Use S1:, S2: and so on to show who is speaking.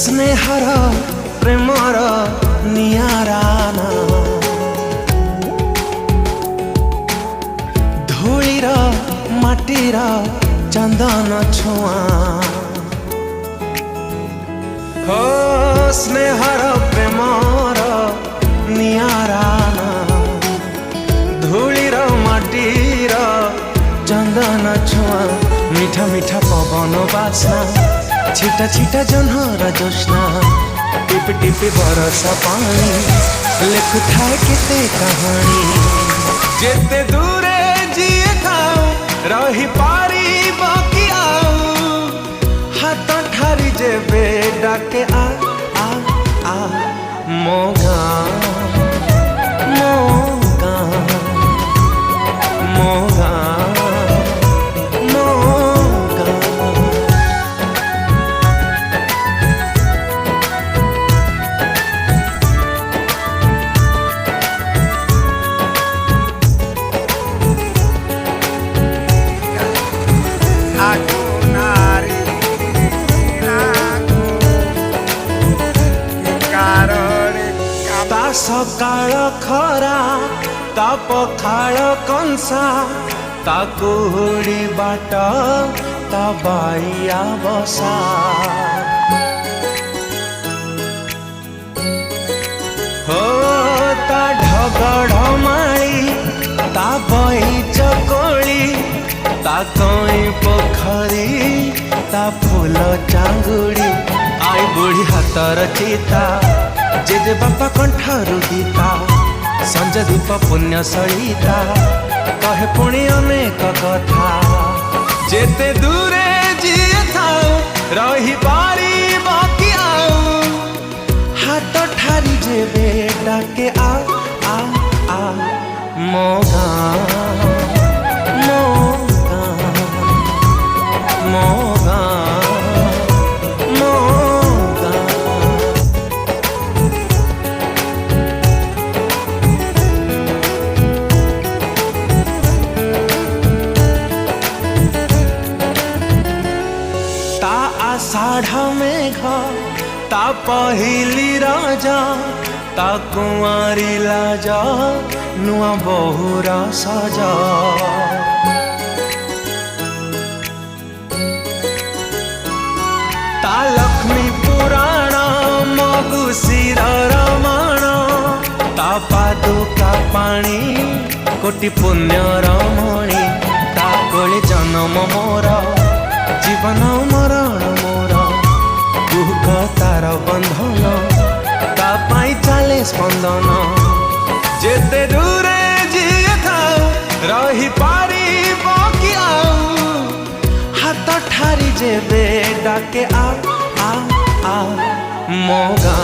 S1: स्नेहर Premiere नियारा ना धूलीर माटीर चंदन छुआ हो स्नेहर प्रेमर नियारा ना धूलीर माटीर चंदन छुआ मीठा मीठा पवन बासना छिटा छिटा जन्हर जोस्ना टिप टिप बरसा पानी लिखु थाए केते कहानी जेते दूरे जिए थाओ रही पारी बाकी आओ हाथ ठारी जेबे डाके आ आ आ मोगा मोगा मोगा सकाळ खरा ता पखाळ कंसा ता कुहुडी बाट ता बाइया बसा हो ता ढगढ माळी ता बई चकोळी ता कई पोखरी ता फूल चांगुड़ी आई बुढ़ी हातर चिता जेजे बापा कंठारु गीता संज दीप पुण्य सलिता कहे पुणी अनेक कथा जेते दूरे जिए थाओ रही पारी बाकी आओ हाथ ठारी जेबे डाके आ आ आ मोगा मोगा मोगा आषाढ़ मेघ ता पहिली राजा ता कुंवारी लाजा नुआ बहुरा सजा ता लक्ष्मी पुराण मगुशीर रमण ता पादुका पाणी कोटि पुण्य रमणी ता कोले जन्म मोर जीवन मरण मोर दुख तार बंधन ता पाई चाले स्पंदन जेते दूरे जिए थाओ रही पारी बाकी आओ हाथ ठारी जेबे डाके आ आ आ मोगा।